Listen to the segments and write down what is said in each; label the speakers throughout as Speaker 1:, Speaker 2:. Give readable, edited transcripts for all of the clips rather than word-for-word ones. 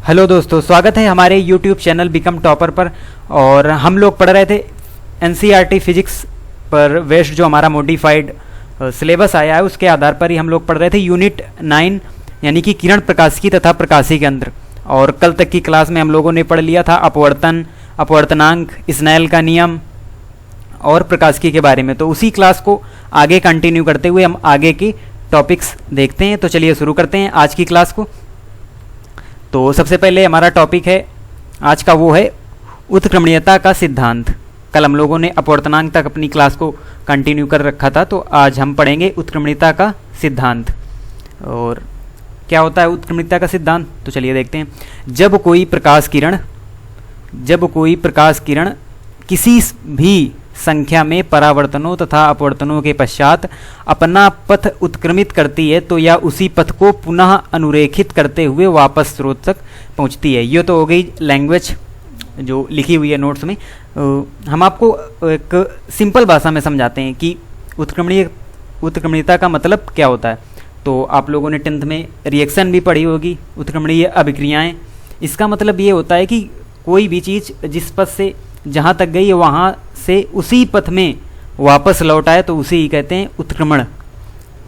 Speaker 1: Hello दोस्तों, स्वागत है हमारे यूट्यूब चैनल बिकम टॉपर पर। और हम लोग पढ़ रहे थे एनसीईआरटी फिजिक्स पर वेस्ट जो हमारा मॉडिफाइड सिलेबस आया है उसके आधार पर ही हम लोग पढ़ रहे थे यूनिट 9 यानी कि किरण प्रकाशिकी तथा प्रकाशिकी यंत्र। और कल तक की क्लास में हम लोगों ने पढ़ लिया था अपवर्तन, अपवर्तनांक, स्नेल का नियम और प्रकाशिकी के बारे में। तो उसी क्लास को आगे कंटिन्यू करते हुए हम आगे की टॉपिक्स देखते हैं। तो चलिए शुरू करते हैं आज की क्लास को। तो सबसे पहले हमारा टॉपिक है आज का, वो है उत्क्रमणीयता का सिद्धांत। कल हम लोगों ने अपवर्तनांक तक अपनी क्लास को कंटिन्यू कर रखा था, तो आज हम पढ़ेंगे उत्क्रमणीयता का सिद्धांत। और क्या होता है उत्क्रमणीयता का सिद्धांत, तो चलिए देखते हैं। जब कोई प्रकाश किरण किसी भी संख्या में परावर्तनों तथा अपवर्तनों के पश्चात अपना पथ उत्क्रमित करती है तो यह उसी पथ को पुनः अनुरेखित करते हुए वापस स्रोत तक पहुंचती है। ये तो हो गई लैंग्वेज जो लिखी हुई है नोट्स में। हम आपको एक सिंपल भाषा में समझाते हैं कि उत्क्रमणीयता का मतलब क्या होता है। तो आप लोगों ने 10th में रिएक्शन भी पढ़ी होगी, उत्क्रमणीय अभिक्रियाएं। इसका मतलब ये होता है कि कोई भी चीज़ जिस पथ से जहाँ तक गई है वहाँ से उसी पथ में वापस लौट आए तो उसे ही कहते हैं उत्क्रमण।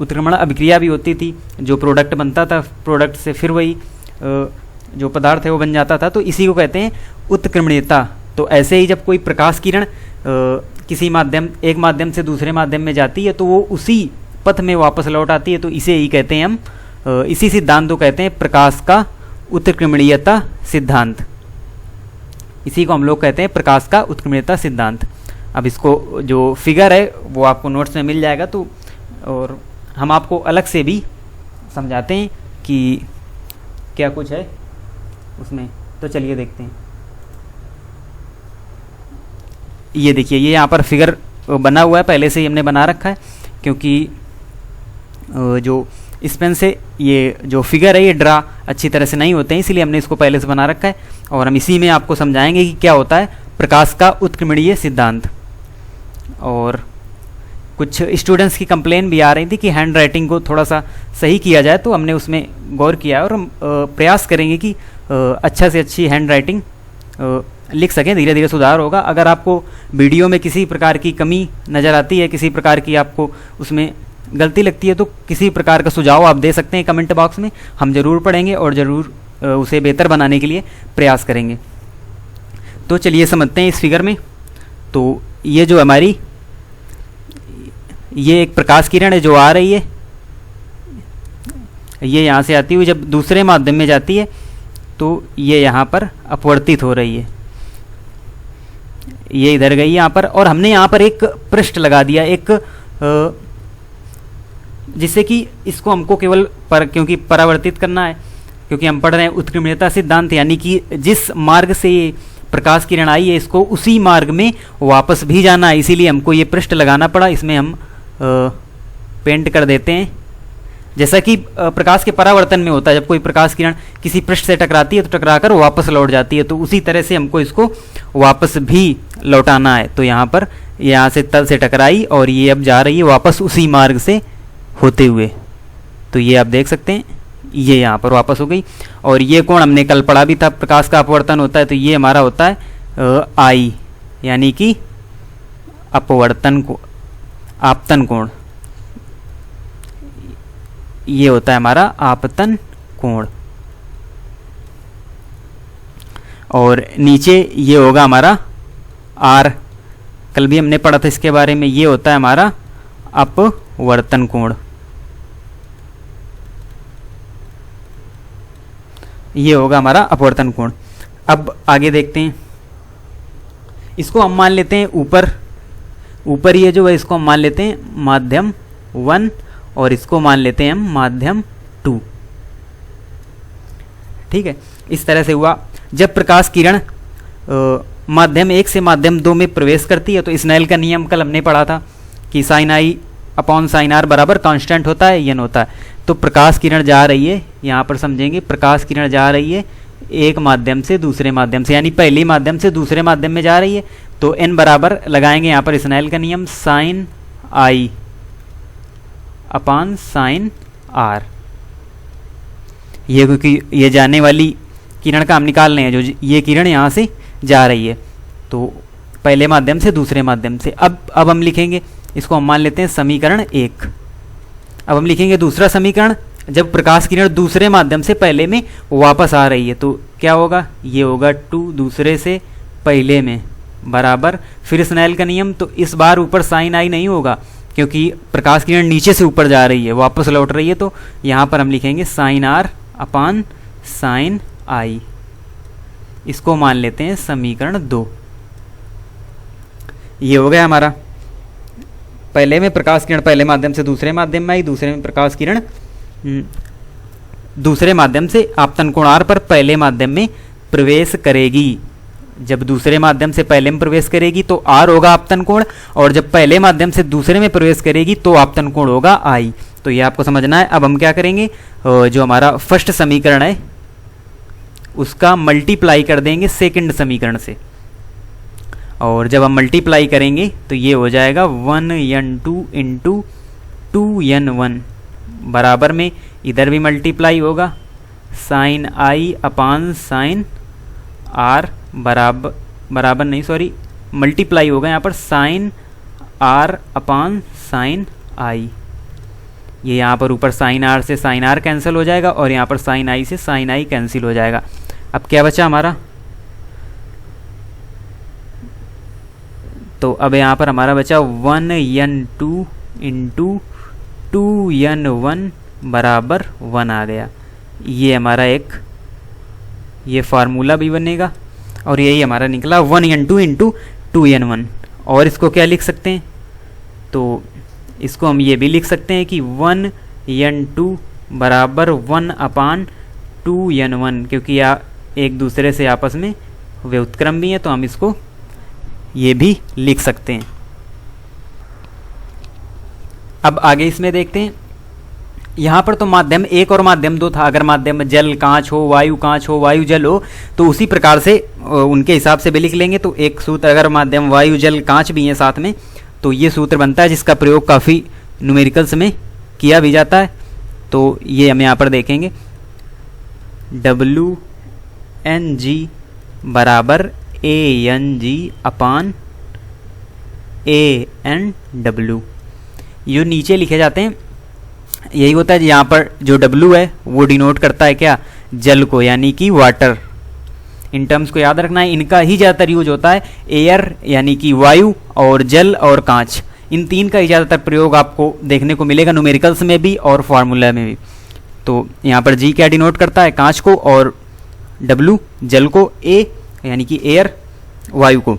Speaker 1: उत्क्रमण अभिक्रिया भी होती थी, जो प्रोडक्ट बनता था, प्रोडक्ट से फिर वही जो पदार्थ है वो बन जाता था, तो इसी को कहते हैं उत्क्रमणीयता। तो ऐसे ही जब कोई प्रकाश किरण किसी एक माध्यम से दूसरे माध्यम में जाती है तो वो उसी पथ में वापस लौट आती है, तो इसे ही कहते हैं हम, इसी सिद्धांत को कहते हैं प्रकाश का उत्क्रमणीयता सिद्धांत। इसी को हम लोग कहते हैं प्रकाश का उत्क्रमणीयता सिद्धांत। अब इसको जो फिगर है वो आपको नोट्स में मिल जाएगा, तो और हम आपको अलग से भी समझाते हैं कि क्या कुछ है उसमें। तो चलिए देखते हैं। ये देखिए, ये यहाँ पर फिगर बना हुआ है, पहले से ही हमने बना रखा है, क्योंकि जो इस पेन से ये जो फिगर है ये ड्रा अच्छी तरह से नहीं होते हैं, इसलिए हमने इसको पहले से बना रखा है। और हम इसी में आपको समझाएंगे कि क्या होता है प्रकाश का उत्क्रमणीय सिद्धांत। और कुछ स्टूडेंट्स की कंप्लेन भी आ रही थी कि हैंड राइटिंग को थोड़ा सा सही किया जाए, तो हमने उसमें गौर किया और हम प्रयास करेंगे कि अच्छा से अच्छी हैंड राइटिंग लिख सकें। धीरे धीरे सुधार होगा। अगर आपको वीडियो में किसी प्रकार की कमी नज़र आती है, किसी प्रकार की आपको उसमें गलती लगती है, तो किसी प्रकार का सुझाव आप दे सकते हैं कमेंट बॉक्स में। हम ज़रूर पढ़ेंगे और ज़रूर उसे बेहतर बनाने के लिए प्रयास करेंगे। तो चलिए समझते हैं इस फिगर में। तो ये जो हमारी ये एक प्रकाश किरण है जो आ रही है, ये यहाँ से आती हुई जब दूसरे माध्यम में जाती है तो ये यहाँ पर अपवर्तित हो रही है, ये इधर गई यहाँ पर। और हमने यहाँ पर एक पृष्ठ लगा दिया, एक जिससे कि इसको हमको केवल क्योंकि परावर्तित करना है, क्योंकि हम पढ़ रहे हैं उत्क्रमणीयता सिद्धांत, यानी कि जिस मार्ग से ये प्रकाश किरण आई है इसको उसी मार्ग में वापस भी जाना है, इसीलिए हमको ये पृष्ठ लगाना पड़ा। इसमें हम पेंट कर देते हैं। जैसा कि प्रकाश के परावर्तन में होता है, जब कोई प्रकाश किरण किसी पृष्ठ से टकराती है तो टकराकर वापस लौट जाती है, तो उसी तरह से हमको इसको वापस भी लौटाना है। तो यहाँ पर यहाँ से तल से टकराई और ये अब जा रही है वापस उसी मार्ग से होते हुए। तो ये आप देख सकते हैं, ये यहाँ पर वापस हो गई। और ये कोण हमने कल पढ़ा भी था, प्रकाश का अपवर्तन होता है तो ये हमारा होता है आई, यानी कि आपतन कोण। ये होता है हमारा आपतन कोण। और नीचे ये होगा हमारा आर, कल भी हमने पढ़ा था इसके बारे में। ये होता है हमारा अपवर्तन कोण। ये होगा हमारा अपवर्तन कोण। अब आगे देखते हैं। इसको हम मान लेते हैं ऊपर ये जो है इसको हम मान लेते हैं माध्यम 1 और इसको मान लेते हैं हम माध्यम 2। ठीक है, इस तरह से हुआ। जब प्रकाश किरण माध्यम 1 से माध्यम 2 में प्रवेश करती है तो स्नेल का नियम कल हमने पढ़ा था कि sine i upon sine r बराबर कांस्टेंट होता है, यन होता है। तो प्रकाश किरण जा रही है, यहाँ पर समझेंगे, प्रकाश किरण जा रही है एक माध्यम से दूसरे माध्यम से, यानी पहले माध्यम से दूसरे माध्यम में जा रही है। तो n बराबर लगाएंगे यहाँ पर स्नेल का नियम sine i upon sine r. ये क्योंकि ये जाने वाली किरण का हम निकाल रहे हैं, जो ये किरण यहाँ से जा रही है, तो पहले माध्यम से दूसरे माध्यम से। अब हम लिखेंगे, इसको हम मान लेते हैं समीकरण 1। अब हम लिखेंगे दूसरा समीकरण, जब प्रकाश किरण दूसरे माध्यम से पहले में वापस आ रही है तो क्या होगा, ये होगा 2 दूसरे से पहले में बराबर, फिर स्नेल का नियम, तो इस बार ऊपर साइन आई नहीं होगा क्योंकि प्रकाश किरण नीचे से ऊपर जा रही है, वापस लौट रही है, तो यहाँ पर हम लिखेंगे साइन आर अपान साइन आई। इसको मान लेते हैं समीकरण 2। ये हो गया हमारा, पहले में प्रकाश किरण पहले माध्यम से दूसरे माध्यम में आई, दूसरे में प्रकाश किरण दूसरे माध्यम से आपतन कोण आर पर पहले माध्यम में प्रवेश करेगी। जब दूसरे माध्यम से पहले में प्रवेश करेगी तो आर होगा आपतन कोण, और जब पहले माध्यम से दूसरे में प्रवेश करेगी तो आपतन कोण होगा आई। तो ये आपको समझना है। अब हम क्या करेंगे, जो हमारा फर्स्ट समीकरण है उसका मल्टीप्लाई कर देंगे सेकंड समीकरण से, और जब हम मल्टीप्लाई करेंगे तो ये हो जाएगा 1n2 इंटू 2n1 बराबर में, इधर भी मल्टीप्लाई होगा sine i upon sine r बराबर नहीं, सॉरी, मल्टीप्लाई होगा यहाँ पर sine r upon sine i. ये यहाँ पर ऊपर साइन आर से साइन आर कैंसिल हो जाएगा और यहाँ पर साइन आई से साइन आई कैंसिल हो जाएगा। अब क्या बचा हमारा, तो अब यहाँ पर हमारा बचा 1n2 इंटू 2n1 बराबर 1 आ गया। ये हमारा एक ये फार्मूला भी बनेगा और यही हमारा निकला 1n2 इंटू 2n1। और इसको क्या लिख सकते हैं, तो इसको हम ये भी लिख सकते हैं कि 1n2 बराबर 1 अपान 2n1, क्योंकि एक दूसरे से आपस में व्युत्क्रम भी है, तो हम इसको ये भी लिख सकते हैं। अब आगे इसमें देखते हैं, यहाँ पर तो माध्यम 1 और माध्यम 2 था। अगर माध्यम जल कांच हो, वायु कांच हो, वायु जल हो, तो उसी प्रकार से उनके हिसाब से भी लिख लेंगे। तो एक सूत्र, अगर माध्यम वायु जल कांच भी है साथ में, तो ये सूत्र बनता है जिसका प्रयोग काफ़ी न्यूमेरिकल्स में किया भी जाता है। तो ये हम यहाँ पर देखेंगे, WNG बराबर ANG अपान ANW, ये नीचे लिखे जाते हैं। यही होता है, यहाँ पर जो W है वो डिनोट करता है क्या, जल को, यानी कि वाटर। इन टर्म्स को याद रखना है, इनका ही ज़्यादातर यूज होता है। एयर यानी कि वायु, और जल और कांच, इन तीन का ही ज़्यादातर प्रयोग आपको देखने को मिलेगा न्यूमेरिकल्स में भी और फार्मूला में भी। तो यहाँ पर G क्या डिनोट करता है, कांच को, और W जल को, A यानी कि एयर वायु को।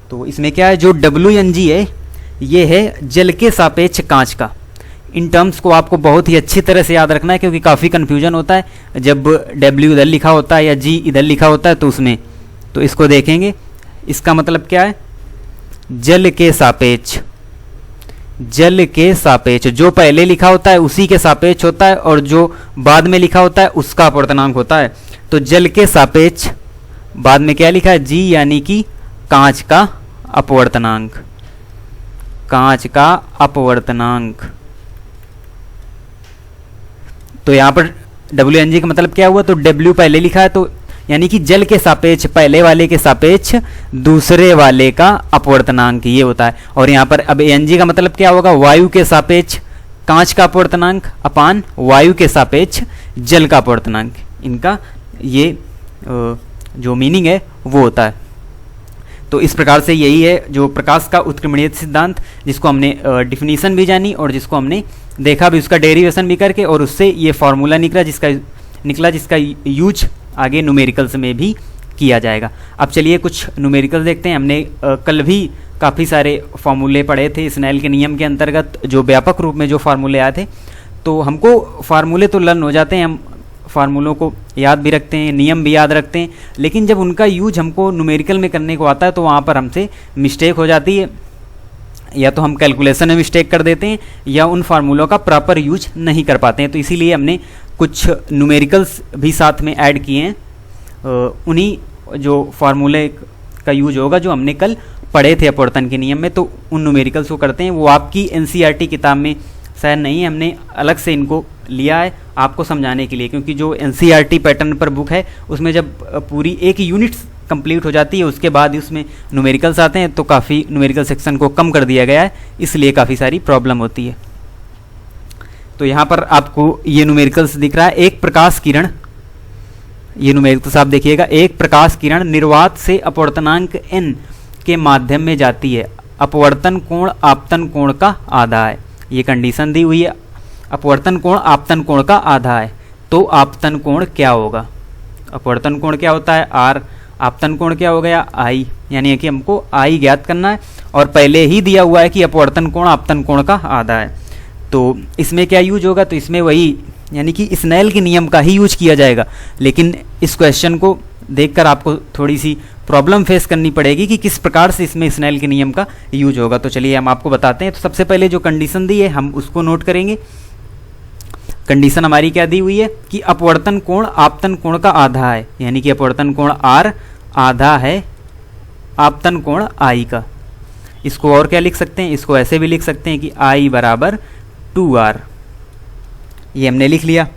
Speaker 1: तो इसमें क्या है, जो WNG है ये है जल के सापेक्ष कांच का। इन टर्म्स को आपको बहुत ही अच्छी तरह से याद रखना है, क्योंकि काफ़ी कन्फ्यूजन होता है जब W इधर लिखा होता है या G इधर लिखा होता है, तो उसमें तो इसको देखेंगे, इसका मतलब क्या है, जल के सापेक्ष। जल के सापेक्ष, जो पहले लिखा होता है उसी के सापेक्ष होता है, और जो बाद में लिखा होता है उसका अपवर्तनांक होता है। तो जल के सापेक्ष बाद में क्या लिखा है, G यानी कि कांच का अपवर्तनांक, कांच का अपवर्तनांक। तो यहाँ पर WNG का मतलब क्या हुआ, तो W पहले लिखा है, तो यानी कि जल के सापेक्ष पहले वाले के सापेक्ष दूसरे वाले का अपवर्तनांक ये होता है। और यहाँ पर अब ANG का मतलब क्या होगा, वायु के सापेक्ष कांच का अपवर्तनांक अपान वायु के सापेक्ष जल का अपवर्तनांक। इनका ये जो मीनिंग है वो होता है। तो इस प्रकार से यही है जो प्रकाश का उत्क्रमणीयता सिद्धांत, जिसको हमने डिफिनीशन भी जानी और जिसको हमने देखा भी, उसका डेरिवेशन भी करके, और उससे ये फार्मूला निकला जिसका यूज आगे न्यूमेरिकल्स में भी किया जाएगा। अब चलिए कुछ न्यूमेरिकल्स देखते हैं। हमने कल भी काफ़ी सारे फार्मूले पढ़े थे स्नेल के नियम के अंतर्गत, जो व्यापक रूप में जो फार्मूले आए थे। तो हमको फार्मूले तो लर्न हो जाते हैं, हम फार्मूलों को याद भी रखते हैं, नियम भी याद रखते हैं, लेकिन जब उनका यूज हमको न्यूमेरिकल में करने को आता है तो वहाँ पर हमसे मिस्टेक हो जाती है, या तो हम कैलकुलेशन में मिस्टेक कर देते हैं या उन फार्मूलों का प्रॉपर यूज नहीं कर पाते हैं। तो इसीलिए हमने कुछ न्यूमेरिकल्स भी साथ में ऐड किए हैं, उन्हीं जो फार्मूले का यूज होगा जो हमने कल पढ़े थे अपवर्तन के नियम में, तो उन न्यूमेरिकल्स को करते हैं। वो आपकी NCERT किताब में शायद नहीं, हमने अलग से इनको लिया है आपको समझाने के लिए, क्योंकि जो एनसीईआरटी पैटर्न पर बुक है उसमें जब पूरी एक यूनिट कंप्लीट हो जाती है उसके बाद उसमें न्यूमेरिकल्स आते हैं, तो काफ़ी न्यूमेरिकल सेक्शन को कम कर दिया गया है, इसलिए काफ़ी सारी प्रॉब्लम होती है। तो यहाँ पर आपको ये न्यूमेरिकल्स दिख रहा है, एक प्रकाश किरण, ये न्यूमेरिकल्स आप देखिएगा, एक प्रकाश किरण निर्वात से अपवर्तनांक n के माध्यम में जाती है, अपवर्तन कोण आपतन कोण का आधा है, ये कंडीशन दी हुई है, अपवर्तन कोण आपतन कोण का आधा है, तो आपतन कोण क्या होगा, अपवर्तन कोण क्या होता है r, आपतन कोण क्या हो गया i, यानी कि हमको i ज्ञात करना है और पहले ही दिया हुआ है कि अपवर्तन कोण आपतन कोण का आधा है। तो इसमें क्या यूज होगा, तो इसमें वही यानी कि स्नेल के नियम का ही यूज किया जाएगा, लेकिन इस क्वेश्चन को देखकर आपको थोड़ी सी प्रॉब्लम फेस करनी पड़ेगी कि किस प्रकार से इसमें स्नेल के नियम का यूज होगा। तो चलिए हम आपको बताते हैं। तो सबसे पहले जो कंडीशन दी है हम उसको नोट करेंगे। कंडीशन हमारी क्या दी हुई है कि अपवर्तन कोण आपतन कोण का आधा है, यानी कि अपवर्तन कोण r आधा है आपतन कोण i का। इसको और क्या लिख सकते हैं, इसको ऐसे भी लिख सकते हैं कि i बराबर 2r, ये हमने लिख लिया।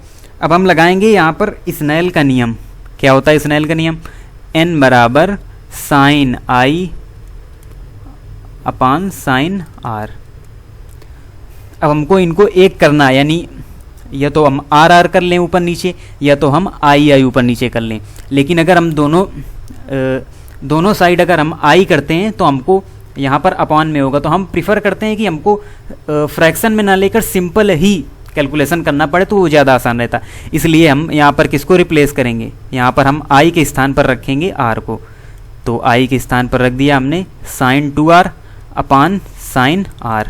Speaker 1: अब हम लगाएंगे यहाँ पर स्नेल का नियम। क्या होता है स्नेल का नियम, n बराबर sine i upon sine r। अब हमको इनको एक करना है, यानी या तो हम आर आर कर लें ऊपर नीचे, या तो हम आई आई ऊपर नीचे कर लें। लेकिन अगर हम दोनों साइड अगर हम आई करते हैं तो हमको यहाँ पर अपॉन में होगा, तो हम प्रिफर करते हैं कि हमको फ्रैक्शन में ना लेकर सिंपल ही कैलकुलेशन करना पड़े, तो वो ज़्यादा आसान रहता। इसलिए हम यहाँ पर किसको रिप्लेस करेंगे, यहाँ पर हम आई के स्थान पर रखेंगे आर को। तो आई के स्थान पर रख दिया हमने साइन 2r अपान साइन r।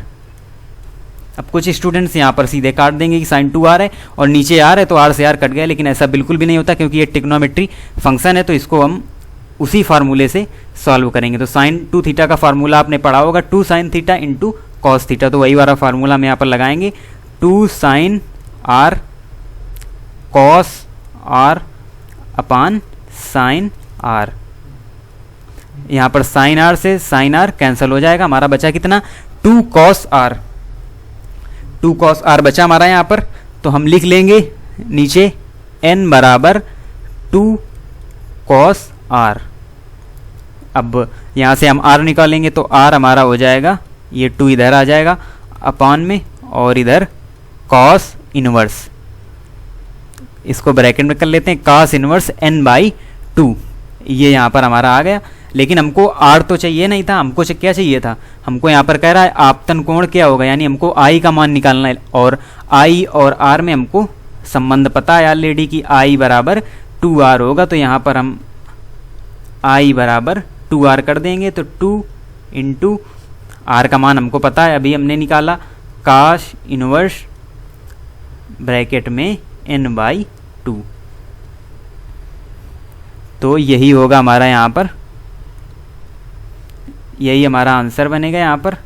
Speaker 1: अब कुछ स्टूडेंट्स यहाँ पर सीधे काट देंगे कि साइन 2r है और नीचे r है तो r से r कट गया, लेकिन ऐसा बिल्कुल भी नहीं होता, क्योंकि ये ट्रिग्नोमेट्री फंक्शन है, तो इसको हम उसी फार्मूले से सॉल्व करेंगे। तो साइन 2 थीटा का फार्मूला आपने पढ़ा होगा, 2 sine theta into cos theta, तो वही वाला फार्मूला हम यहाँ पर लगाएंगे, 2 sine r cos r upon sine r। यहाँ पर साइन r से साइन r कैंसिल हो जाएगा, हमारा बचा कितना 2 कॉस r, 2 कॉस r बचा हमारा यहाँ पर। तो हम लिख लेंगे नीचे n बराबर 2 कॉस r। अब यहाँ से हम r निकालेंगे तो r हमारा हो जाएगा, ये 2 इधर आ जाएगा अपान में और इधर कॉस इनवर्स, इसको ब्रैकेट में कर लेते हैं, कॉस इनवर्स n/2, ये यहाँ पर हमारा आ गया। लेकिन हमको r तो चाहिए नहीं था, हमको क्या चाहिए था, हमको यहाँ पर कह रहा है आपतन कोण क्या होगा, यानी हमको i का मान निकालना है, और i और r में हमको संबंध पता है ऑलरेडी कि i बराबर 2r होगा। तो यहाँ पर हम i बराबर 2r कर देंगे, तो 2 इंटू r का मान हमको पता है, अभी हमने निकाला, कॉस इनवर्स ब्रैकेट में n/2। तो यही होगा हमारा यहाँ पर, यही हमारा आंसर बनेगा यहाँ पर,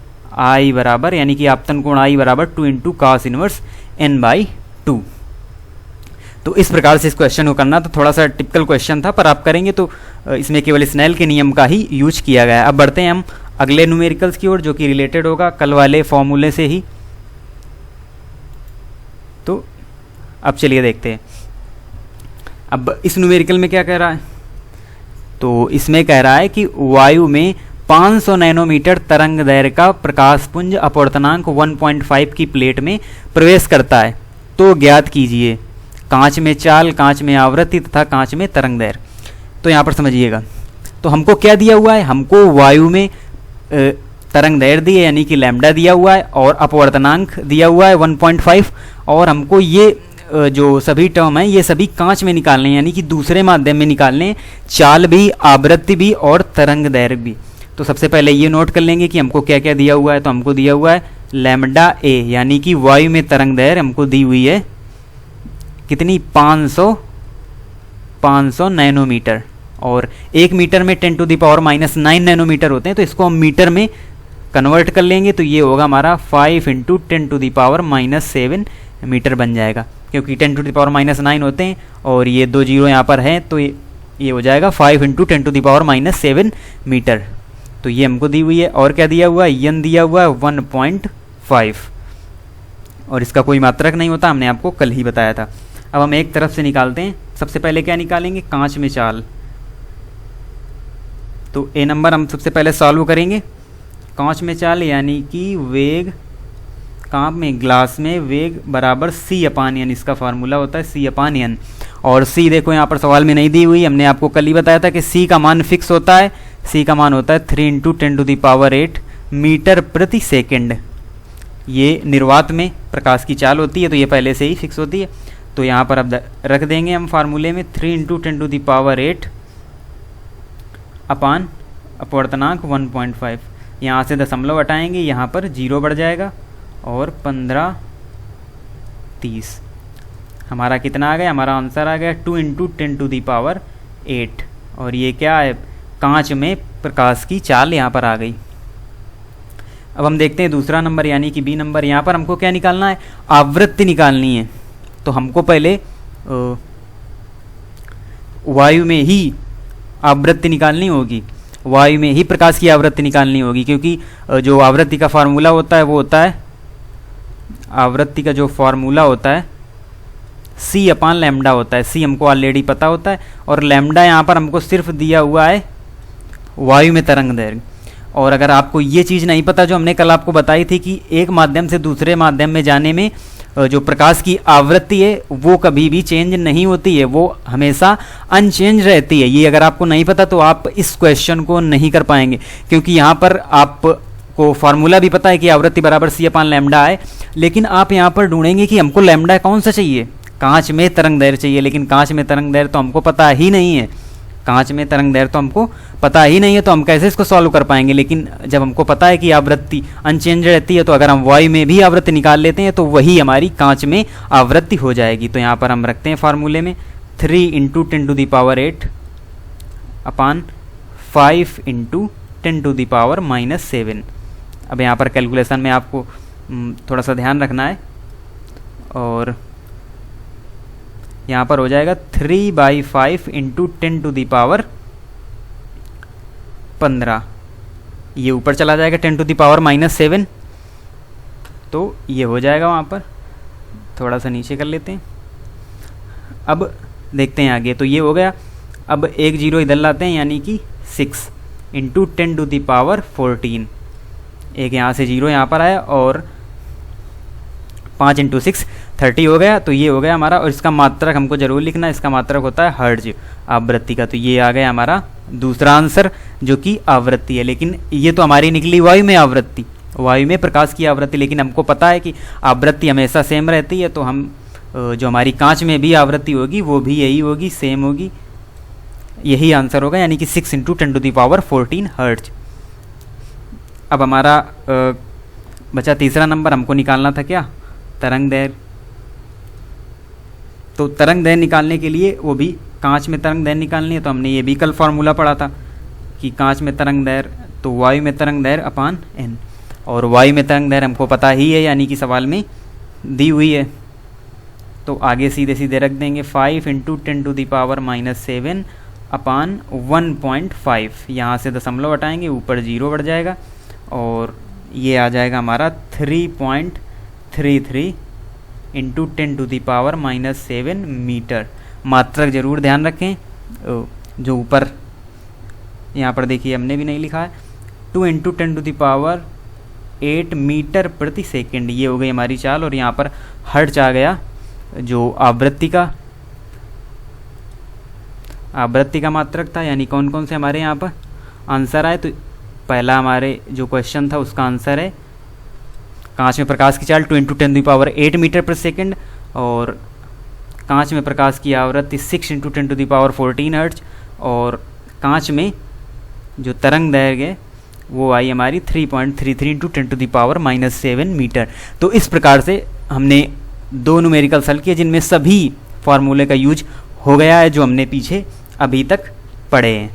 Speaker 1: i बराबर यानी कि आपतन कोण i बराबर 2 इंटू कॉस इनवर्स n/2। तो इस प्रकार से इस क्वेश्चन को करना, तो थोड़ा सा टिपिकल क्वेश्चन था, पर आप करेंगे तो इसमें केवल स्नेल के नियम का ही यूज किया गया है। अब बढ़ते हैं हम अगले न्यूमेरिकल्स की ओर, जो कि रिलेटेड होगा कल वाले फॉर्मूले से ही। तो अब चलिए देखते हैं अब इस न्यूमेरिकल में क्या कह रहा है। तो इसमें कह रहा है कि वायु में 500 नैनोमीटर तरंग दैर्घ्य का प्रकाश पुंज अपवर्तनांक 1.5 की प्लेट में प्रवेश करता है, तो ज्ञात कीजिए कांच में चाल, कांच में आवृत्ति तथा कांच में तरंग दैर्घ्य। तो यहाँ पर समझिएगा, तो हमको क्या दिया हुआ है, हमको वायु में तरंग दैर्घ्य दी है यानी कि लैम्डा दिया हुआ है, और अपवर्तनांक दिया हुआ है 1.5, और हमको ये जो सभी टर्म हैं ये सभी कांच में निकालने हैं, यानी कि दूसरे माध्यम में निकालने हैं, चाल भी, आवृत्ति भी और तरंग दैर्घ्य भी। तो सबसे पहले ये नोट कर लेंगे कि हमको क्या क्या दिया हुआ है। तो हमको दिया हुआ है लैम्डा ए, यानी कि वायु में तरंग दैर्घ्य हमको दी हुई है कितनी, 500 नैनोमीटर, और 1 मीटर में 10⁻⁻9 नैनोमीटर होते हैं, तो इसको हम मीटर में कन्वर्ट कर लेंगे, तो ये होगा हमारा 5 × 10⁻⁻7 मीटर बन जाएगा, क्योंकि 10⁻⁻9 होते हैं और ये 2 जीरो यहाँ पर हैं, तो ये हो जाएगा 5 × 10⁻⁻7 मीटर। तो ये हमको दी हुई है, और क्या दिया हुआ है, n दिया हुआ है 1.5। और इसका कोई मात्रक नहीं होता, हमने आपको कल ही बताया था। अब हम एक तरफ से निकालते हैं। सबसे पहले क्या निकालेंगे, कांच में चाल। तो ए नंबर हम सबसे पहले सॉल्व करेंगे। कांच में चाल यानी कि वेग, कांच में ग्लास में वेग बराबर सी अपान एन, इसका फार्मूला होता है सी अपान एन। और सी देखो यहाँ पर सवाल में नहीं दी हुई, हमने आपको कल ही बताया था कि सी का मान फिक्स होता है। सी का मान होता है 3 × 10⁸ मीटर प्रति सेकंड। ये निर्वात में प्रकाश की चाल होती है, तो ये पहले से ही फिक्स होती है। तो यहाँ पर अब रख देंगे हम फार्मूले में 3 × 10⁸ अपान अपवर्तनांक 1.5। यहाँ से दशमलव हटाएंगे, यहाँ पर 0 बढ़ जाएगा और 15 30। हमारा कितना आ गया, हमारा आंसर आ गया 2 × 10⁸ और ये क्या है, कांच में प्रकाश की चाल यहाँ पर आ गई। अब हम देखते हैं दूसरा नंबर यानी कि बी नंबर। यहाँ पर हमको क्या निकालना है, आवृत्ति निकालनी है। तो हमको पहले वायु में ही आवृत्ति निकालनी होगी, वायु में ही प्रकाश की आवृत्ति निकालनी होगी, क्योंकि जो आवृत्ति का फार्मूला होता है वो होता है, आवृत्ति का जो फार्मूला होता है सी अपान लैम्डा होता है। सी हमको ऑलरेडी पता होता है और लैम्डा यहाँ पर हमको सिर्फ दिया हुआ है वायु में तरंग दैर्घ्य। और अगर आपको ये चीज़ नहीं पता जो हमने कल आपको बताई थी कि एक माध्यम से दूसरे माध्यम में जाने में जो प्रकाश की आवृत्ति है वो कभी भी चेंज नहीं होती है, वो हमेशा अनचेंज रहती है। ये अगर आपको नहीं पता तो आप इस क्वेश्चन को नहीं कर पाएंगे, क्योंकि यहाँ पर आपको फार्मूला भी पता है कि आवृत्ति बराबर सी अपान लैम्डा है, लेकिन आप यहाँ पर ढूंढेंगे कि हमको लैम्डा कौन सा चाहिए, कांच में तरंग दैर्घ्य चाहिए। लेकिन कांच में तरंग दैर्घ्य तो हमको पता ही नहीं है, कांच में तरंग दैर्घ्य तो हमको पता ही नहीं है, तो हम कैसे इसको सॉल्व कर पाएंगे। लेकिन जब हमको पता है कि आवृत्ति अनचेंज रहती है, तो अगर हम वायु में भी आवृत्ति निकाल लेते हैं तो वही हमारी कांच में आवृत्ति हो जाएगी। तो यहाँ पर हम रखते हैं फार्मूले में 3 × 10⁸ अपान 5 × 10⁻⁻7। अब यहाँ पर कैलकुलेशन में आपको थोड़ा सा ध्यान रखना है, और यहाँ पर हो जाएगा 3/5 × 10⁻15। ये ऊपर चला जाएगा 10⁻⁻7, तो ये हो जाएगा। वहाँ पर थोड़ा सा नीचे कर लेते हैं। अब देखते हैं आगे, तो ये हो गया। अब एक 0 इधर लाते हैं, यानी कि 6 × 10⁻14। एक यहाँ से 0 यहाँ पर आया और 5 × 6 30 हो गया। तो ये हो गया हमारा, और इसका मात्रक हमको जरूर लिखना है, इसका मात्रक होता है हर्ट्ज आवृत्ति का। तो ये आ गया हमारा दूसरा आंसर जो कि आवृत्ति है। लेकिन ये तो हमारी निकली वायु में आवृत्ति, वायु में प्रकाश की आवृत्ति, लेकिन हमको पता है कि आवृत्ति हमेशा सेम रहती है। तो हम जो हमारी कांच में भी आवृत्ति होगी वो भी यही होगी, सेम होगी, यही आंसर होगा, यानी कि 6 × 10⁻14 हर्ट्ज। अब हमारा बचा तीसरा नंबर, हमको निकालना था क्या, तरंग दैर्घ्य। तो तरंग दैर्घ्य निकालने के लिए, वो भी कांच में तरंग दैर्घ्य निकालनी है, तो हमने ये भी कल फार्मूला पढ़ा था कि कांच में तरंग दैर्घ्य तो वायु में तरंग दैर्घ्य अपान n, और वायु में तरंग दैर्घ्य हमको पता ही है, यानी कि सवाल में दी हुई है। तो आगे सीधे सीधे रख देंगे 5 × 10⁻⁻7 अपान 1.5। यहाँ से दशमलव हटाएंगे, ऊपर 0 बढ़ जाएगा और ये आ जाएगा हमारा 3.33 × 10⁻⁻7 मीटर। मात्रक जरूर ध्यान रखें, जो ऊपर यहाँ पर देखिए हमने भी नहीं लिखा है, 2 × 10⁸ मीटर प्रति सेकंड। ये हो गई हमारी चाल, और यहाँ पर हर्ट्ज आ गया जो आवृत्ति का मात्रक था। यानी कौन कौन से हमारे यहाँ पर आंसर आए, तो पहला हमारे जो क्वेश्चन था उसका आंसर है कांच में प्रकाश की चाल 2 × 10⁸ मीटर प्रति सेकंड, और कांच में प्रकाश की आवृत्ति 6 × 10⁻14 हर्ट्ज, और कांच में जो तरंग दैर्घ्य है वो आई हमारी 3.33 × 10⁻⁻7 मीटर। तो इस प्रकार से हमने 2 न्यूमेरिकल हल किए जिनमें सभी फार्मूले का यूज हो गया है, जो हमने पीछे अभी तक पढ़े हैं।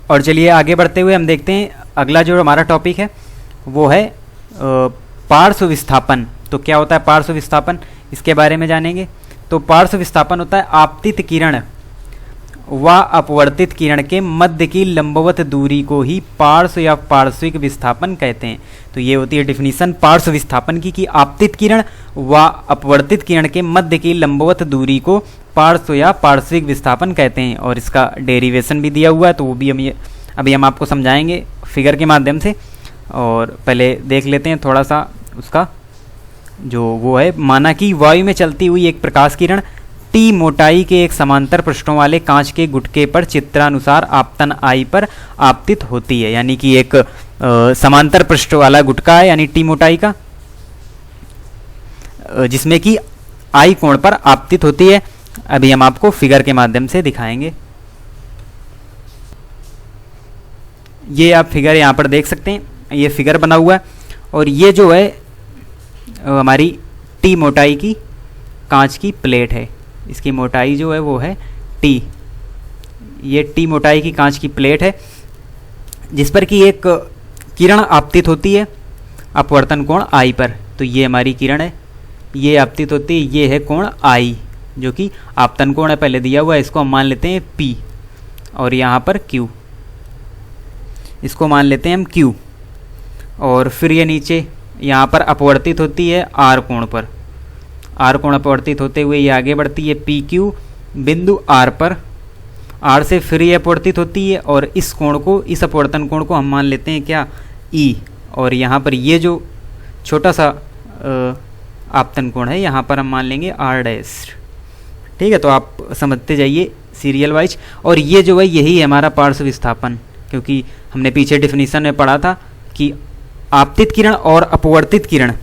Speaker 1: और चलिए आगे बढ़ते हुए हम देखते हैं अगला जो हमारा टॉपिक है वो है पार्श्व विस्थापन। तो क्या होता है पार्श्व विस्थापन, इसके बारे में जानेंगे। तो पार्श्व विस्थापन होता है आपतित किरण व अपवर्तित किरण के मध्य की लंबवत दूरी को ही पार्श्व या पार्श्विक विस्थापन कहते हैं। तो ये होती है डेफिनीशन पार्श्व विस्थापन की, कि आपतित किरण व अपवर्तित किरण के मध्य की लंबवत दूरी को पार्श्व या पार्श्विक विस्थापन कहते हैं। और इसका डेरिवेशन भी दिया हुआ है, तो वो भी अभी हम आपको समझाएंगे फिगर के माध्यम से। और पहले देख लेते हैं थोड़ा सा उसका जो वो है। माना कि वायु में चलती हुई एक प्रकाश किरण टी मोटाई के एक समांतर पृष्ठों वाले कांच के गुटके पर चित्रानुसार आपतन आई पर आपतित होती है। यानी कि एक समांतर पृष्ठ वाला गुटका है, यानी टी मोटाई का, जिसमें कि आई कोण पर आपतित होती है। अभी हम आपको फिगर के माध्यम से दिखाएंगे। ये आप फिगर यहाँ पर देख सकते हैं, ये फिगर बना हुआ है। और ये जो है हमारी टी मोटाई की कांच की प्लेट है। इसकी मोटाई जो है वो है टी। ये टी मोटाई की कांच की प्लेट है जिस पर कि एक किरण आपतित होती है अपवर्तन कोण आई पर। तो ये हमारी किरण है, ये आपतित होती है, ये है कोण आई जो कि आपतन कोण है, पहले दिया हुआ है। इसको हम मान लेते हैं पी, और यहाँ पर क्यू, इसको मान लेते हैं हम क्यू। और फिर ये नीचे यहाँ पर अपवर्तित होती है आर कोण पर। आर कोण अपवर्तित होते हुए ये आगे बढ़ती है पी क्यू बिंदु आर पर। आर से फिर ये अपवर्तित होती है, और इस कोण को, इस अपवर्तन कोण को हम मान लेते हैं क्या, ई। और यहाँ पर ये जो छोटा सा आपतन कोण है, यहाँ पर हम मान लेंगे आर डैश। ठीक है, तो आप समझते जाइए सीरियल वाइज। और ये जो है यही है हमारा पार्श्व विस्थापन, क्योंकि हमने पीछे डिफिनीशन में पढ़ा था कि आपतित किरण और अपवर्तित किरण,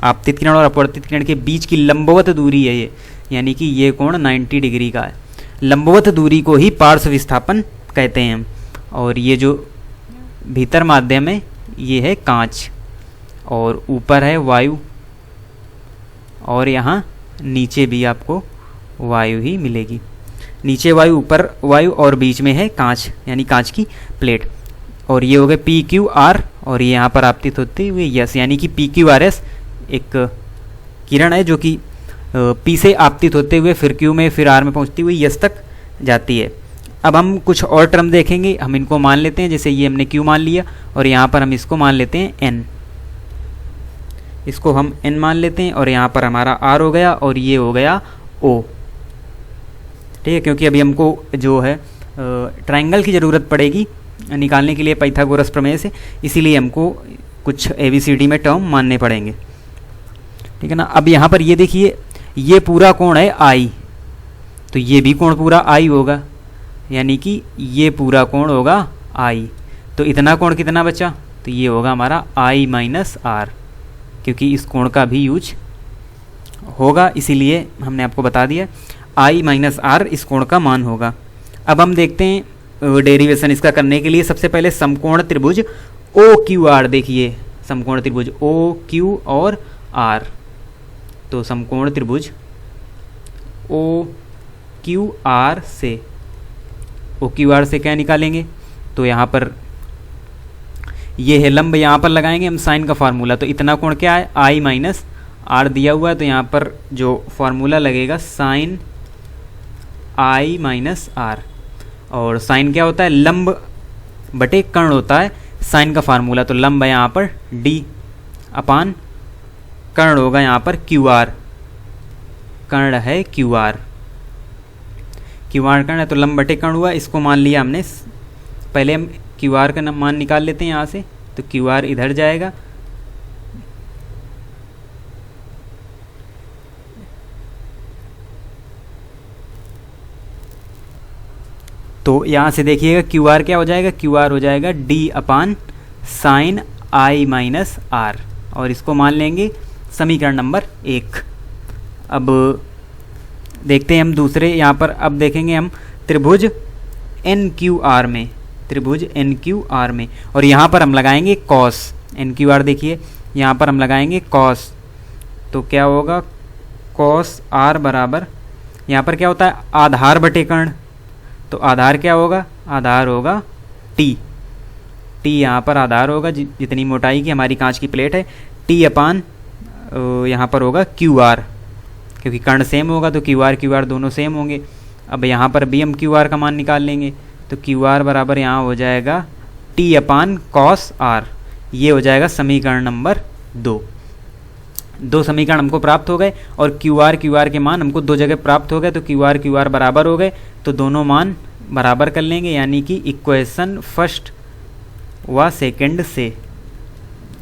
Speaker 1: आपतित किरण और अपवर्तित किरण के बीच की लंबवत दूरी है ये, यानी कि ये कोण 90 डिग्री का है। लंबवत दूरी को ही पार्श्व विस्थापन कहते हैं हम। और ये जो भीतर माध्यम है ये है कांच, और ऊपर है वायु, और यहाँ नीचे भी आपको वायु ही मिलेगी। नीचे वायु, ऊपर वायु, और बीच में है कांच, यानी कांच की प्लेट। और ये हो गए पी क्यू आर, और ये यहाँ पर आपतित होती हुई यस, यानी कि पी क्यू आर एस एक किरण है जो कि पी से आपतित होते हुए फिर क्यू में, फिर आर में पहुँचती हुई यस तक जाती है। अब हम कुछ और टर्म देखेंगे, हम इनको मान लेते हैं। जैसे ये हमने क्यू मान लिया, और यहाँ पर हम इसको मान लेते हैं एन, इसको हम एन मान लेते हैं। और यहाँ पर हमारा आर हो गया, और ये हो गया ओ। ठीक है, क्योंकि अभी हमको जो है ट्रायंगल की ज़रूरत पड़ेगी निकालने के लिए पाइथागोरस प्रमेय से, इसीलिए हमको कुछ ABCD में टर्म मानने पड़ेंगे। ठीक है ना। अब यहाँ पर ये देखिए, ये पूरा कोण है आई, तो ये भी कोण पूरा आई होगा, यानी कि ये पूरा कोण होगा आई। तो इतना कोण कितना बचा, तो ये होगा हमारा आई माइनस आर, क्योंकि इस कोण का भी यूज होगा, इसीलिए हमने आपको बता दिया आई माइनस आर इस कोण का मान होगा। अब हम देखते हैं डेरिवेशन इसका करने के लिए। सबसे पहले समकोण त्रिभुज ओ क्यू आर देखिए, समकोण त्रिभुज ओ क्यू और आर। तो समकोण त्रिभुज ओ क्यू आर से, ओ क्यू आर से क्या निकालेंगे, तो यहाँ पर ये है लंब, यहाँ पर लगाएंगे हम साइन का फार्मूला। तो इतना कोण क्या है, आई माइनस आर दिया हुआ है, तो यहाँ पर जो फार्मूला लगेगा साइन आई माइनस आर। और साइन क्या होता है, लंब बटे कर्ण होता है साइन का फार्मूला। तो लंब है यहाँ पर डी अपान कर्ण होगा यहाँ पर क्यू आर, कर्ण है क्यू आर, क्यू आर कर्ण है, तो लंब बटे कर्ण हुआ। इसको मान लिया हमने। पहले हम क्यू आर का मान निकाल लेते हैं यहाँ से, तो क्यू आर इधर जाएगा, तो यहाँ से देखिएगा क्यू आर क्या हो जाएगा, क्यू आर हो जाएगा D upon sine i minus r. और इसको मान लेंगे समीकरण नंबर 1। अब देखते हैं हम दूसरे, यहाँ पर अब देखेंगे हम त्रिभुज एन क्यू आर में, त्रिभुज एन क्यू आर में, और यहाँ पर हम लगाएंगे कॉस एन क्यू आर। देखिए यहाँ पर हम लगाएंगे कॉस, तो क्या होगा कॉस आर बराबर, यहाँ पर क्या होता है आधार बटे कर्ण, तो आधार क्या होगा, आधार होगा टी, टी यहाँ पर आधार होगा जितनी मोटाई की हमारी कांच की प्लेट है, टी अपान यहाँ पर होगा क्यू आर, क्योंकि कर्ण सेम होगा तो क्यू आर दोनों सेम होंगे। अब यहाँ पर भी हम क्यू आर का मान निकाल लेंगे, तो क्यू आर बराबर यहाँ हो जाएगा टी अपान कॉस आर। ये हो जाएगा समीकरण नंबर 2। 2 समीकरण हमको प्राप्त हो गए और क्यू आर के मान हमको 2 जगह प्राप्त हो गए, तो क्यू आर बराबर हो गए, तो दोनों मान बराबर कर लेंगे, यानी कि इक्वेशन फर्स्ट व सेकंड से,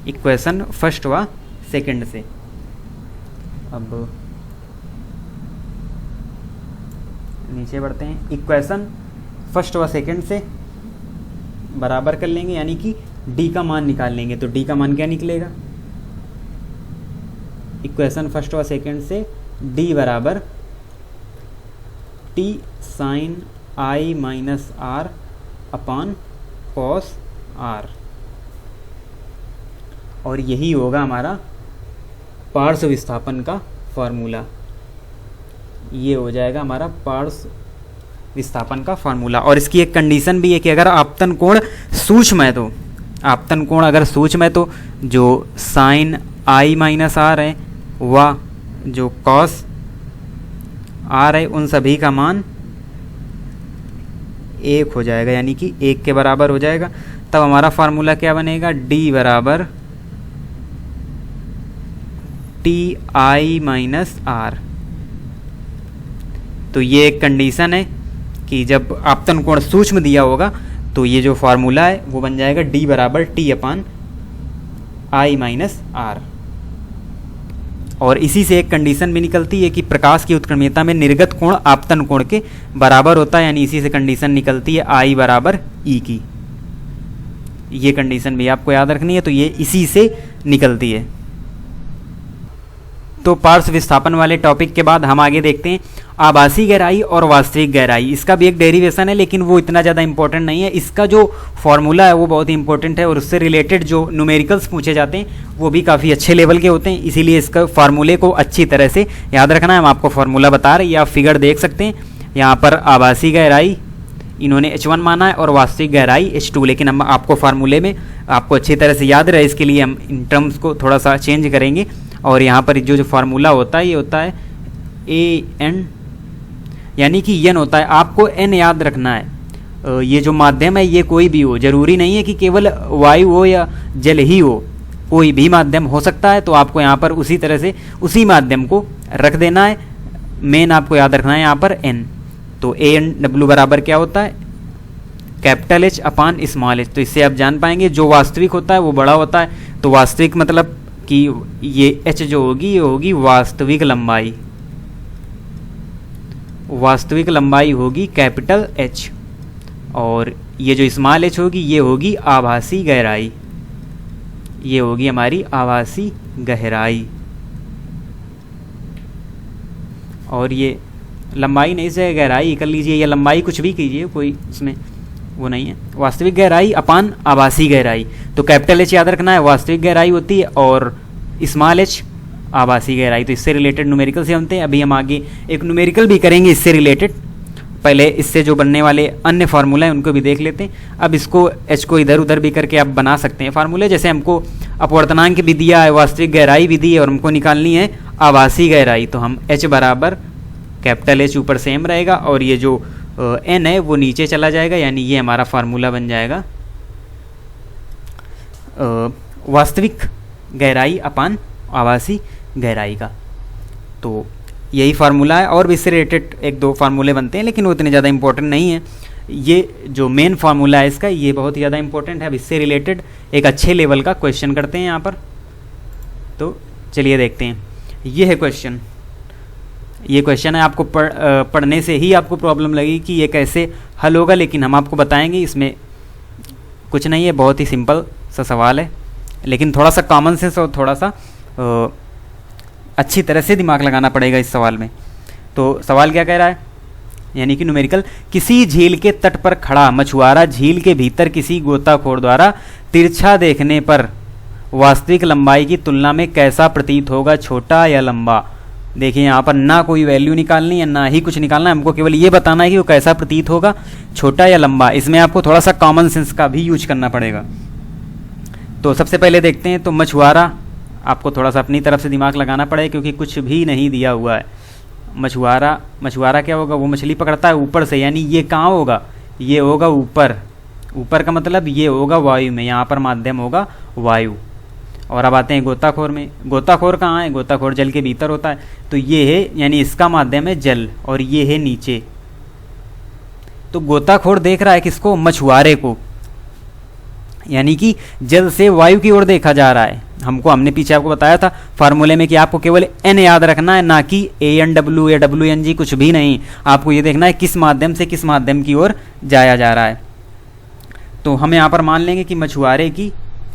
Speaker 1: इक्वेशन फर्स्ट व सेकंड से। अब नीचे बढ़ते हैं, इक्वेशन फर्स्ट व सेकंड से बराबर कर लेंगे, यानी कि डी का मान निकाल लेंगे। तो डी का मान क्या निकलेगा, इक्वेशन फर्स्ट व सेकंड से डी बराबर T sine i minus r upon cos r, और यही होगा हमारा पार्श्व विस्थापन का फॉर्मूला। ये हो जाएगा हमारा पार्श्व विस्थापन का फॉर्मूला। और इसकी एक कंडीशन भी है कि अगर आपतन कोण सूक्ष्म है, तो आपतन कोण अगर सूक्ष्म है तो जो साइन आई माइनस आर है व जो कॉस आर है उन सभी का मान 1 हो जाएगा, यानी कि 1 के बराबर हो जाएगा। तब हमारा फार्मूला क्या बनेगा, डी बराबर टी आई माइनस आर। तो ये एक कंडीशन है कि जब आपतन कोण सूक्ष्म दिया होगा तो ये जो फार्मूला है वो बन जाएगा डी बराबर T upon i minus r. और इसी से एक कंडीशन भी निकलती है कि प्रकाश की उत्क्रमणीयता में निर्गत कोण आपतन कोण के बराबर होता है, यानी इसी से कंडीशन निकलती है आई बराबर ई की। ये कंडीशन भी आपको याद रखनी है, तो ये इसी से निकलती है। तो पार्श्व विस्थापन वाले टॉपिक के बाद हम आगे देखते हैं आभासी गहराई और वास्तविक गहराई। इसका भी एक डेरिवेशन है, लेकिन वो इतना ज़्यादा इंपॉर्टेंट नहीं है। इसका जो फॉर्मूला है वो बहुत ही इंपॉर्टेंट है, और उससे रिलेटेड जो न्यूमेरिकल्स पूछे जाते हैं वो भी काफ़ी अच्छे लेवल के होते हैं। इसीलिए इसका फार्मूले को अच्छी तरह से याद रखना है। हम आपको फार्मूला बता रहे हैं, या आप फिगर देख सकते हैं यहाँ पर। आभासी गहराई इन्होंने H1 माना है और वास्तविक गहराई H2, लेकिन हम आपको फार्मूले में आपको अच्छी तरह से याद रहे इसके लिए हम इन टर्म्स को थोड़ा सा चेंज करेंगे। और यहाँ पर जो फार्मूला होता है ये होता है AN, यानी कि n होता है। आपको n याद रखना है। ये जो माध्यम है ये कोई भी हो, जरूरी नहीं है कि केवल वायु हो या जल ही हो, कोई भी माध्यम हो सकता है। तो आपको यहाँ पर उसी तरह से उसी माध्यम को रख देना है। मेन आपको याद रखना है यहाँ पर n। तो ANW बराबर क्या होता है, कैपिटल H अपान स्मॉल h। तो इससे आप जान पाएंगे जो वास्तविक होता है वो बड़ा होता है। तो वास्तविक मतलब कि ये h जो होगी ये होगी वास्तविक लंबाई, वास्तविक लंबाई होगी कैपिटल H, और ये जो स्मॉल h होगी ये होगी आभासी गहराई, ये होगी हमारी आभासी गहराई। और ये लंबाई नहीं से गहराई कर लीजिए, या लंबाई कुछ भी कीजिए, कोई इसमें वो नहीं है। वास्तविक गहराई अपान आभासी गहराई। तो कैपिटल H याद रखना है, वास्तविक गहराई होती है, और स्मॉल h आभासी गहराई। तो इससे रिलेटेड न्यूमेरिकल से बनते हैं। अभी हम आगे एक न्यूमेरिकल भी करेंगे इससे रिलेटेड। पहले इससे जो बनने वाले अन्य फार्मूला हैं उनको भी देख लेते हैं। अब इसको h को इधर उधर भी करके आप बना सकते हैं फार्मूले। जैसे हमको अपवर्तनांक भी दिया है, वास्तविक गहराई भी दी है, और हमको निकालनी है आभासी गहराई। तो हम h बराबर कैपिटल H ऊपर सेम रहेगा, और ये जो n है वो नीचे चला जाएगा, यानी ये हमारा फार्मूला बन जाएगा वास्तविक गहराई अपान आभासी गहराई का। तो यही फार्मूला है, और भी इससे रिलेटेड 1-2 फार्मूले बनते हैं, लेकिन वो इतने ज़्यादा इंपॉर्टेंट नहीं है। ये जो मेन फार्मूला है इसका ये बहुत ही ज़्यादा इंपॉर्टेंट है। अब इससे रिलेटेड एक अच्छे लेवल का क्वेश्चन करते हैं यहाँ पर। तो चलिए देखते हैं, ये है क्वेश्चन। ये क्वेश्चन है, आपको पढ़ने से ही आपको प्रॉब्लम लगी कि ये कैसे हल होगा, लेकिन हम आपको बताएंगे। इसमें कुछ नहीं है, बहुत ही सिंपल सा सवाल है, लेकिन थोड़ा सा कॉमन सेंस और थोड़ा सा अच्छी तरह से दिमाग लगाना पड़ेगा इस सवाल में। तो सवाल क्या कह रहा है, यानी कि न्यूमेरिकल, किसी झील के तट पर खड़ा मछुआरा झील के भीतर किसी गोताखोर द्वारा तिरछा देखने पर वास्तविक लंबाई की तुलना में कैसा प्रतीत होगा, छोटा या लंबा। देखिए यहाँ पर ना कोई वैल्यू निकालनी है ना ही कुछ निकालना है, हमको केवल ये बताना है कि वो कैसा प्रतीत होगा, छोटा या लंबा। इसमें आपको थोड़ा सा कॉमन सेंस का भी यूज करना पड़ेगा। तो सबसे पहले देखते हैं, तो मछुआरा, आपको थोड़ा सा अपनी तरफ से दिमाग लगाना पड़ेगा क्योंकि कुछ भी नहीं दिया हुआ है। मछुआरा, मछुआरा क्या होगा, वो मछली पकड़ता है ऊपर से, यानी ये कहाँ होगा, ये होगा ऊपर। ऊपर का मतलब ये होगा वायु में, यहाँ पर माध्यम होगा वायु। और अब आते हैं गोताखोर में। गोताखोर कहाँ है, गोताखोर जल के भीतर होता है, तो ये है यानी इसका माध्यम है जल और ये है नीचे। तो गोताखोर देख रहा है किसको, मछुआरे को, यानी कि जल से वायु की ओर देखा जा रहा है। हमने पीछे आपको बताया था फार्मूले में कि आपको केवल एन याद रखना है, ना कि ए एन डब्ल्यू या डब्ल्यू एन जी, कुछ भी नहीं। आपको ये देखना है किस माध्यम से किस माध्यम की ओर जाया जा रहा है। तो हम यहाँ पर मान लेंगे कि मछुआरे की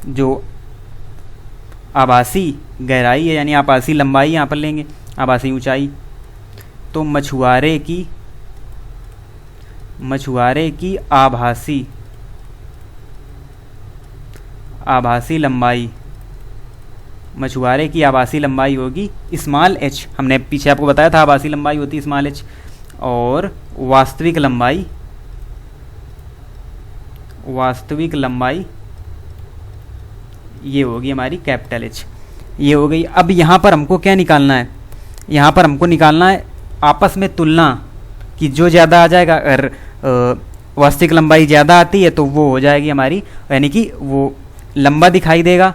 Speaker 1: जो आभासी गहराई है यानी आभासी लंबाई यहाँ पर लेंगे, आभासी ऊंचाई। तो मछुआरे की आभासी लंबाई, मछुआरे की आभासी लंबाई होगी स्मॉल एच। हमने पीछे आपको बताया था आभासी लंबाई होती है स्मॉल एच, और वास्तविक लंबाई ये होगी हमारी कैपिटल एच। ये हो गई। अब यहाँ पर हमको क्या निकालना है, यहाँ पर हमको निकालना है आपस में तुलना कि जो ज़्यादा आ जाएगा, अगर वास्तविक लंबाई ज़्यादा आती है तो वो हो जाएगी हमारी, यानी कि वो लंबा दिखाई देगा,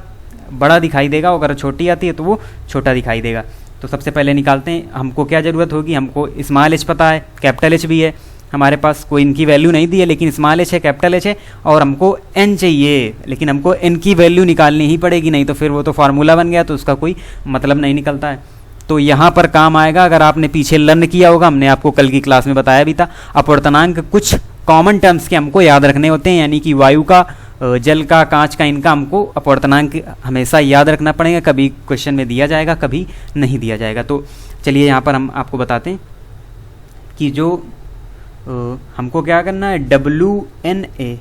Speaker 1: बड़ा दिखाई देगा, अगर छोटी आती है तो वो छोटा दिखाई देगा। तो सबसे पहले निकालते हैं, हमको क्या ज़रूरत होगी, हमको स्मॉल एच पता है, कैपिटल एच भी है हमारे पास, कोई इनकी वैल्यू नहीं दी है, लेकिन स्मॉल एच है, कैपिटल एच है, और हमको एन चाहिए, लेकिन हमको एन की वैल्यू निकालनी ही पड़ेगी, नहीं तो फिर वो तो फार्मूला बन गया, तो उसका कोई मतलब नहीं निकलता है। तो यहाँ पर काम आएगा, अगर आपने पीछे लर्न किया होगा, हमने आपको कल की क्लास में बताया भी था, अपवर्तनांक कुछ कॉमन टर्म्स के हमको याद रखने होते हैं, यानी कि वायु का, जल का, कांच का, इनका हमको अपवर्तनांक हमेशा याद रखना पड़ेगा। कभी क्वेश्चन में दिया जाएगा, कभी नहीं दिया जाएगा। तो चलिए यहाँ पर हम आपको बताते हैं कि जो हमको क्या करना है, WNA,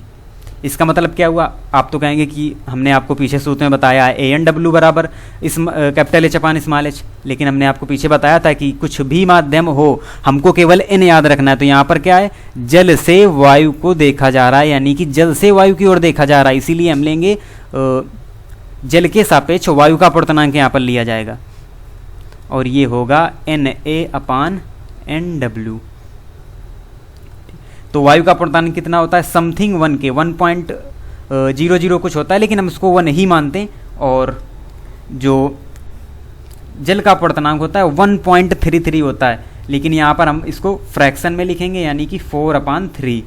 Speaker 1: इसका मतलब क्या हुआ। आप तो कहेंगे कि हमने आपको पीछे सूत्र में बताया है ANW बराबर इस कैपिटल एच अपान स्मॉल एच, लेकिन हमने आपको पीछे बताया था कि कुछ भी माध्यम हो हमको केवल n याद रखना है। तो यहाँ पर क्या है, जल से वायु को देखा जा रहा है, यानी कि जल से वायु की ओर देखा जा रहा है, इसीलिए हम लेंगे जल के सापेक्ष वायु का अपवर्तनांक यहाँ पर लिया जाएगा, और ये होगा NA अपान NW। तो वायु का अपवर्तनांक कितना होता है, समथिंग 1 के 1.00 कुछ होता है, लेकिन हम उसको 1 ही मानते हैं, और जो जल का अपवर्तनांक होता है 1.33 होता है, लेकिन यहाँ पर हम इसको फ्रैक्शन में लिखेंगे, यानी कि 4/3।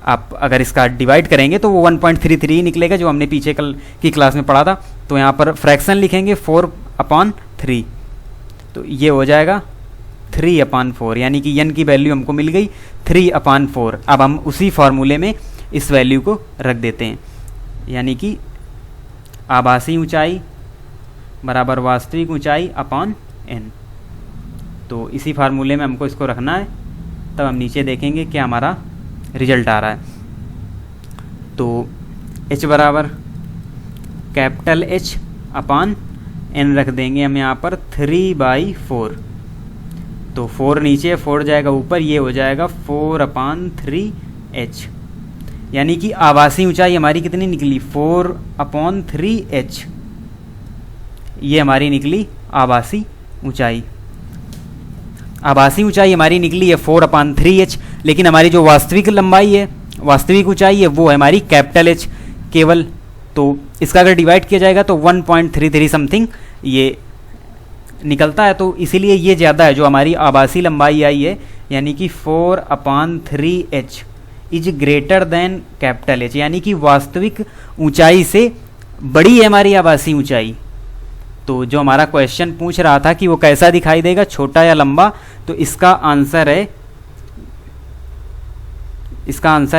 Speaker 1: आप अगर इसका डिवाइड करेंगे तो वो 1.33 निकलेगा, जो हमने पीछे कल की क्लास में पढ़ा था। तो यहाँ पर फ्रैक्शन लिखेंगे 4/3, तो ये हो जाएगा 3/4, यानी कि n की वैल्यू हमको मिल गई 3/4। अब हम उसी फॉर्मूले में इस वैल्यू को रख देते हैं, यानी कि आभासी ऊंचाई बराबर वास्तविक ऊंचाई अपान n। तो इसी फार्मूले में हमको इसको रखना है, तब हम नीचे देखेंगे क्या हमारा रिजल्ट आ रहा है। तो h बराबर कैपिटल H अपान n रख देंगे हम यहाँ पर 3/4। तो 4 नीचे, 4 जाएगा ऊपर, ये हो जाएगा 4/3h, यानी कि आभासी ऊंचाई हमारी कितनी निकली, 4/3h। ये हमारी निकली आभासी ऊंचाई। आभासी ऊंचाई हमारी निकली है 4/3h, लेकिन हमारी जो वास्तविक लंबाई है, वास्तविक ऊंचाई है, वो है हमारी कैपिटल H केवल। तो इसका अगर डिवाइड किया जाएगा तो 1.33 समथिंग ये निकलता है, तो इसीलिए ये ज़्यादा है। जो हमारी आभासी लंबाई आई है, यानी कि 4/3h is greater than capital H, यानी कि वास्तविक ऊंचाई से बड़ी है हमारी आभासी ऊंचाई। तो जो हमारा क्वेश्चन पूछ रहा था कि वो कैसा दिखाई देगा, छोटा या लंबा, तो इसका आंसर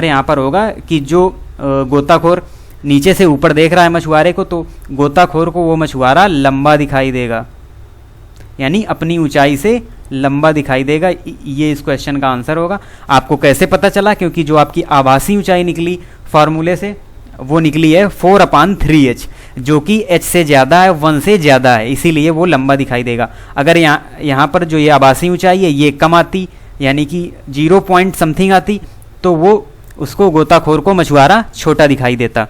Speaker 1: यहाँ पर होगा कि जो गोताखोर नीचे से ऊपर देख रहा है मछुआरे को, तो गोताखोर को वो मछुआरा लंबा दिखाई देगा, यानी अपनी ऊंचाई से लंबा दिखाई देगा। ये इस क्वेश्चन का आंसर होगा। आपको कैसे पता चला, क्योंकि जो आपकी आभासी ऊंचाई निकली फार्मूले से, वो निकली है 4/3h, जो कि h से ज़्यादा है, 1 से ज़्यादा है, इसीलिए वो लंबा दिखाई देगा। अगर यहाँ पर जो ये आभासी ऊंचाई है ये कम आती, यानी कि 0 पॉइंट समथिंग आती, तो वो उसको गोताखोर को मछुआरा छोटा दिखाई देता।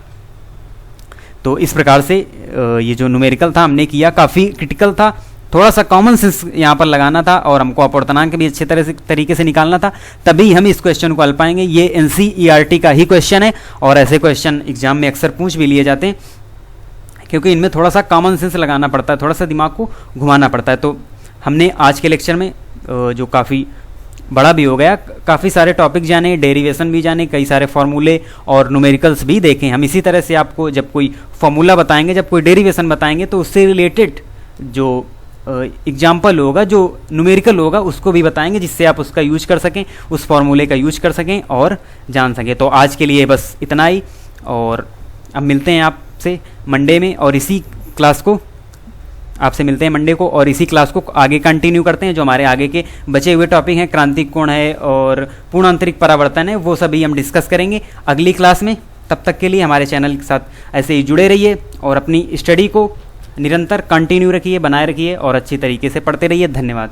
Speaker 1: तो इस प्रकार से ये जो न्यूमेरिकल था हमने किया, काफ़ी क्रिटिकल था, थोड़ा सा कॉमन सेंस यहाँ पर लगाना था और हमको अपवर्तनांक भी अच्छे तरीके से निकालना था, तभी हम इस क्वेश्चन को हल पाएंगे। ये NCERT का ही क्वेश्चन है और ऐसे क्वेश्चन एग्जाम में अक्सर पूछ भी लिए जाते हैं, क्योंकि इनमें थोड़ा सा कॉमन सेंस लगाना पड़ता है, थोड़ा सा दिमाग को घुमाना पड़ता है। तो हमने आज के लेक्चर में जो काफ़ी बड़ा भी हो गया, काफ़ी सारे टॉपिक जाने, डेरिवेशन भी जाने, कई सारे फार्मूले और न्यूमेरिकल्स भी देखें। हम इसी तरह से आपको जब कोई फार्मूला बताएंगे, जब कोई डेरिवेशन बताएंगे, तो उससे रिलेटेड जो एग्जाम्पल होगा, जो न्यूमेरिकल होगा, उसको भी बताएंगे, जिससे आप उसका यूज कर सकें, उस फार्मूले का यूज कर सकें और जान सकें। तो आज के लिए बस इतना ही, और अब मिलते हैं आपसे मंडे में, और इसी क्लास को आपसे मिलते हैं मंडे को, और इसी क्लास को आगे कंटिन्यू करते हैं। जो हमारे आगे के बचे हुए टॉपिक हैं, क्रांतिक कोण है और पूर्ण आंतरिक परावर्तन है, वो सभी हम डिस्कस करेंगे अगली क्लास में। तब तक के लिए हमारे चैनल के साथ ऐसे ही जुड़े रहिए और अपनी स्टडी को निरंतर कंटिन्यू रखिए, बनाए रखिए और अच्छी तरीके से पढ़ते रहिए। धन्यवाद।